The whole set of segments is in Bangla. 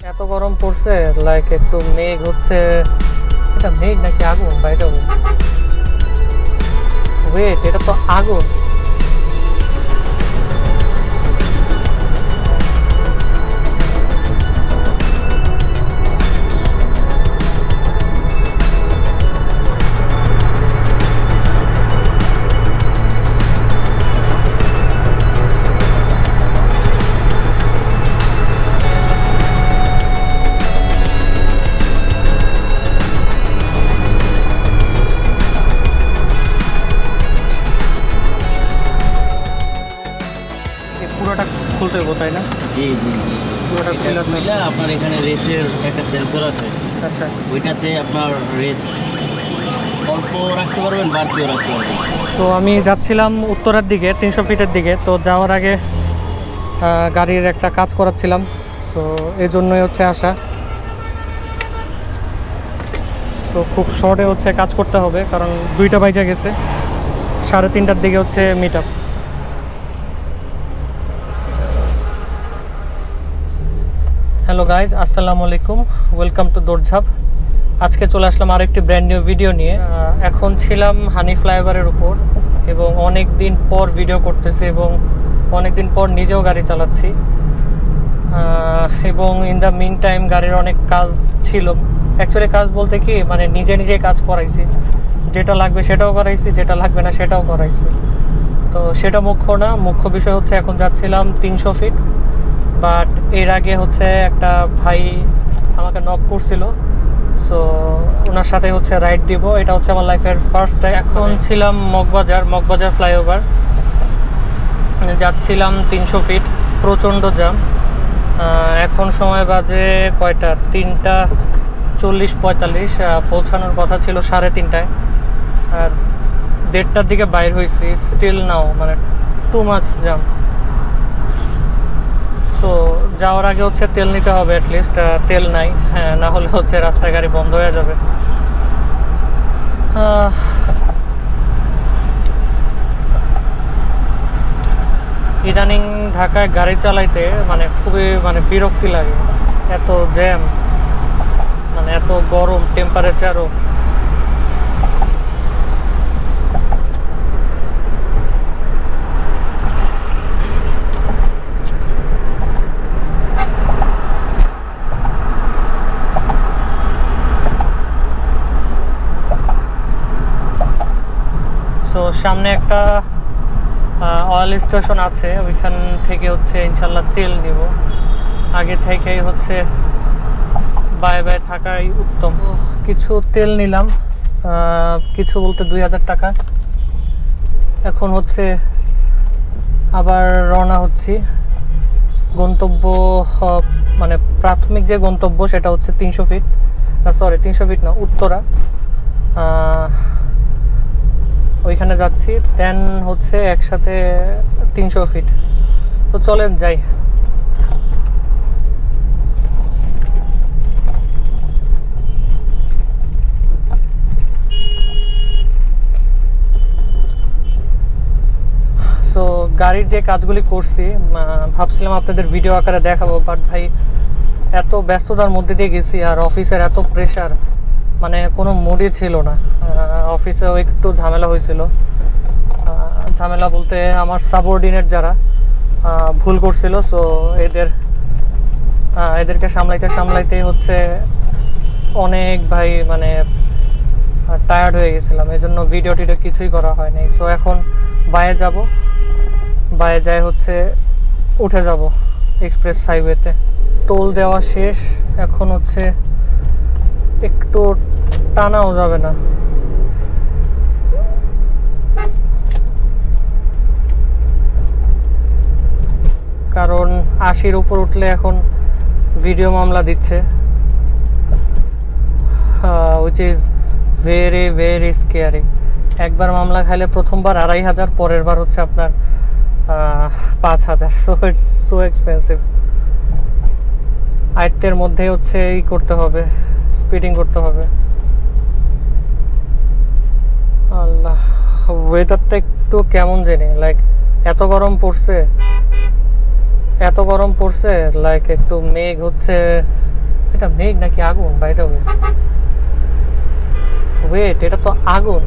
এত গরম পড়ছে, লাইক একটু মেঘ হচ্ছে। এটা মেঘ নাকি আগুন? বা এটা ওয়েট, এটা তো আগুন। পুরোটা খুলতে হবো তাই না? জি জি জি পুরোটা এটা খুলে আপনার এখানে রেসের একটা সেন্সর আছে, আচ্ছা। ওইটাতে আপনার রেস অল্প রাখতে পারবেন, বাড়তিও রাখতে পারবেন। তো আমি যাচ্ছিলাম উত্তরার দিকে, 300 ফিটের দিকে। তো যাওয়ার আগে গাড়ির একটা কাজ করাচ্ছিলাম, সো এই জন্যই হচ্ছে আসা। সো খুব শর্টে হচ্ছে কাজ করতে হবে, কারণ 2টা বাজে গেছে, 3:30টার দিকে হচ্ছে মিট আপ। হ্যালো গাইজ, আসসালামু আলাইকুম, ওয়েলকাম টু দৌড়ঝাঁপ। আজকে চলে আসলাম আরেকটি ব্র্যান্ড নিউ ভিডিও নিয়ে। এখন ছিলাম হানি ফ্লাইওভারের উপর এবং অনেক দিন পর ভিডিও করতেছি এবং অনেক দিন পর নিজেও গাড়ি চালাচ্ছি। এবং ইন দ্য মিন টাইম গাড়ির অনেক কাজ ছিল। অ্যাকচুয়ালি কাজ বলতে কি, মানে নিজে নিজে কাজ করাইছি, যেটা লাগবে সেটাও করাইছি, যেটা লাগবে না সেটাও করাইছি। তো সেটা মুখ্য না, মুখ্য বিষয় হচ্ছে এখন যাচ্ছিলাম 300 ফিট। বাট এর আগে হচ্ছে একটা ভাই আমাকে নক করছিল, সো ওনার সাথে হচ্ছে রাইড দিব। এটা হচ্ছে আমার লাইফের ফার্স্ট টাইম। এখন ছিলাম মগবাজার ফ্লাইওভার, যাচ্ছিলাম 300 ফিট, প্রচণ্ড জ্যাম। এখন সময় বাজে কয়টা, 3:40-45। পৌঁছানোর কথা ছিল 3:30টায়, আর 1:30টার দিকে বাইর হয়েছি। স্টিল নাও মানে টু মাচ জ্যাম। সো যাওয়ার আগে হচ্ছে তেল নিতে হবে, অ্যাটলিস্ট তেল নাই, হ্যাঁ, না হলে হচ্ছে রাস্তায় গাড়ি বন্ধ হয়ে যাবে। ইদানিং ঢাকায় গাড়ি চালাইতে মানে খুবই বিরক্তি লাগে, এত জ্যাম, মানে এত গরম টেম্পারেচারও। সো সামনে একটা অয়েল স্টেশন আছে, ওইখান থেকে হচ্ছে ইনশাল্লাহ তেল নিব। আগে থেকেই হচ্ছে বাই থাকাই উত্তম। কিছু তেল নিলাম, কিছু বলতে 2000 টাকা। এখন হচ্ছে আবার রওনা হচ্ছি। গন্তব্য মানে প্রাথমিক যে গন্তব্য সেটা হচ্ছে 300 ফিট, না সরি 300 ফিট না, উত্তরা। ওইখানে যাচ্ছি, দেন হচ্ছে একসাথে 300 ফিট। তো চলেন যাই। সো গাড়ির যে কাজগুলি করছি ভাবছিলাম আপনাদের ভিডিও আকারে দেখাবো, বাট ভাই এত ব্যস্ততার মধ্যে দিয়ে গেছি আর অফিসের এত প্রেশার, মানে কোনো মুডই ছিল না। অফিসেও একটু ঝামেলা হয়েছিল। ঝামেলা বলতে আমার সাবঅর্ডিনেট যারা ভুল করছিল, সো এদেরকে সামলাইতে হচ্ছে অনেক ভাই মানে টায়ার্ড হয়ে গেছিলাম, এই জন্য ভিডিও টিডিও কিছুই করা হয়নি। সো এখন বাইরে যাব, বাইরে যায় হচ্ছে উঠে যাব এক্সপ্রেস হাইওয়েতে। টোল দেওয়া শেষ, এখন হচ্ছে একটু টানাও যাবে না। কারণ 80-র উপর উঠলে এখন ভিডিও মামলা দিচ্ছে, which is very very scary. একবার মামলা খাইলে প্রথমবার 2500, পরের বার হচ্ছে আপনার 5000। So it's so expensive. আয়ত্তের মধ্যে হচ্ছে এই করতে হবে, স্পিডিং করতে হবে। আল্লাহ, ওয়েদারটা একটু কেমন জানি, লাইক এত গরম পড়ছে, লাইক একটু মেঘ হচ্ছে এটা মেঘ নাকি আগুন বাইরে? ওয়েট, এটা তো আগুন।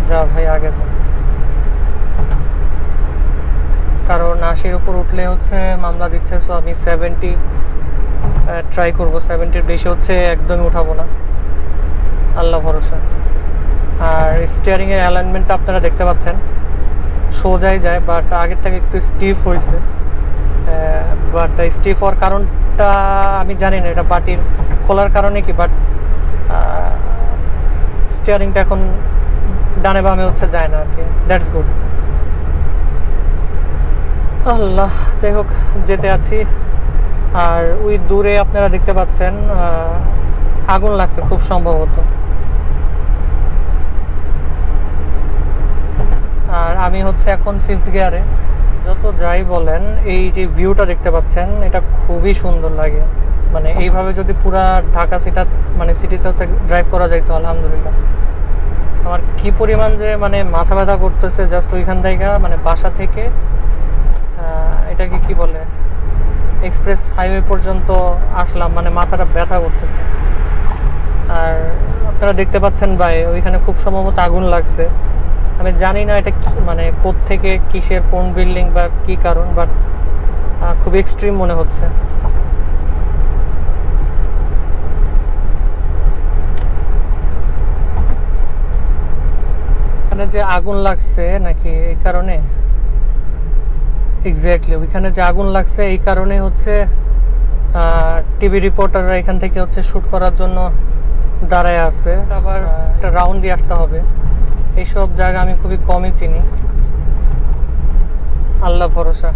যা ভাই আগে যা, কারণ 80-র উপর উঠলে হচ্ছে মামলা দিচ্ছে। সো আমি 70 ট্রাই করবো, 70-র বেশি হচ্ছে একদমই উঠাবো না, আল্লাহ ভরসা। আর স্টিয়ারিংয়ের অ্যালাইনমেন্টটা আপনারা দেখতে পাচ্ছেন সোজাই যায়, বাট আগের থেকে একটু স্টিফ হয়েছে। বাট স্টিফ হওয়ার কারণটা আমি জানি না, এটা বাটির খোলার কারণে কি, বাট স্টিয়ারিংটা এখন ডানে বামে হচ্ছে যায় না আর কি। That's good. আল্লাহ, যাই হোক যেতে আছি। আর ওই দূরে আপনারা দেখতে পাচ্ছেন আগুন লাগছে খুব সম্ভবত। আর আমি হচ্ছে এখন 5th গিয়ারে। যত যাই বলেন, এই যে ভিউটা দেখতে পাচ্ছেন এটা খুবই সুন্দর লাগে। মানে এইভাবে যদি পুরা ঢাকা সিটিতে হচ্ছে ড্রাইভ করা যাইতো, আলহামদুলিল্লাহ। আমার কি পরিমাণ যে মানে মাথা ব্যথা করতেছে জাস্ট ওইখান থেকে, মানে বাসা থেকে এটাকে কি বলে, এক্সপ্রেস হাইওয়ে পর্যন্ত আসলাম, মানে মাথাটা ব্যথা করতেছে। আর আপনারা দেখতে পাচ্ছেন ভাই, ওইখানে খুব সম্ভবত আগুন লাগছে। আমি জানি না এটা মানে কোত্থেকে, কিসের, কোন বিল্ডিং বা কি কারণ, বাট খুব এক্সট্রিম মনে হচ্ছে। এখানে যে আগুন লাগছে নাকি এই কারণে, এক্স্যাক্টলি ওইখানে যে আগুন লাগছে এই কারণে হচ্ছে টিভি রিপোর্টাররা এখান থেকে হচ্ছে শ্যুট করার জন্য দাঁড়ায় আছে। আবার একটা রাউন্ড দিয়ে আসতে হবে। এইসব জায়গা আমি খুবই কমই চিনি, আল্লাহ ভরসা।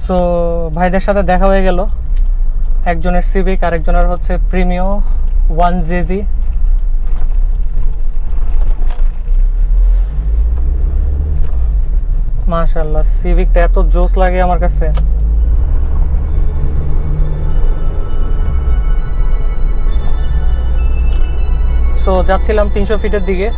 সো ভাইদের সাথে দেখা হয়ে গেল, একজনের সিভিক আর একজনের হচ্ছে প্রিমিও 1JG। মাশাআল্লাহ, সিভিকটা এত জোস লাগে আমার কাছে। সো যাচ্ছিলাম 300 ফিটের দিকে।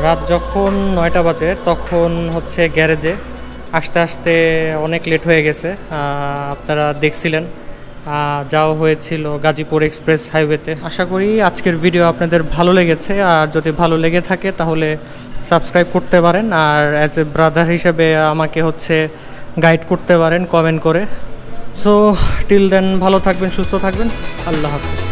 রাত যখন 9টা বাজে তখন হচ্ছে গ্যারেজে আসতে আসতে অনেক লেট হয়ে গেছে। আপনারা দেখছিলেন যাওয়া হয়েছিল গাজীপুর এক্সপ্রেস হাইওয়েতে। আশা করি আজকের ভিডিও আপনাদের ভালো লেগেছে, আর যদি ভালো লেগে থাকে তাহলে সাবস্ক্রাইব করতে পারেন, আর অ্যাজ এ ব্রাদার হিসেবে আমাকে হচ্ছে গাইড করতে পারেন কমেন্ট করে। সো টিল দেন ভালো থাকবেন, সুস্থ থাকবেন, আল্লাহ হাফিজ।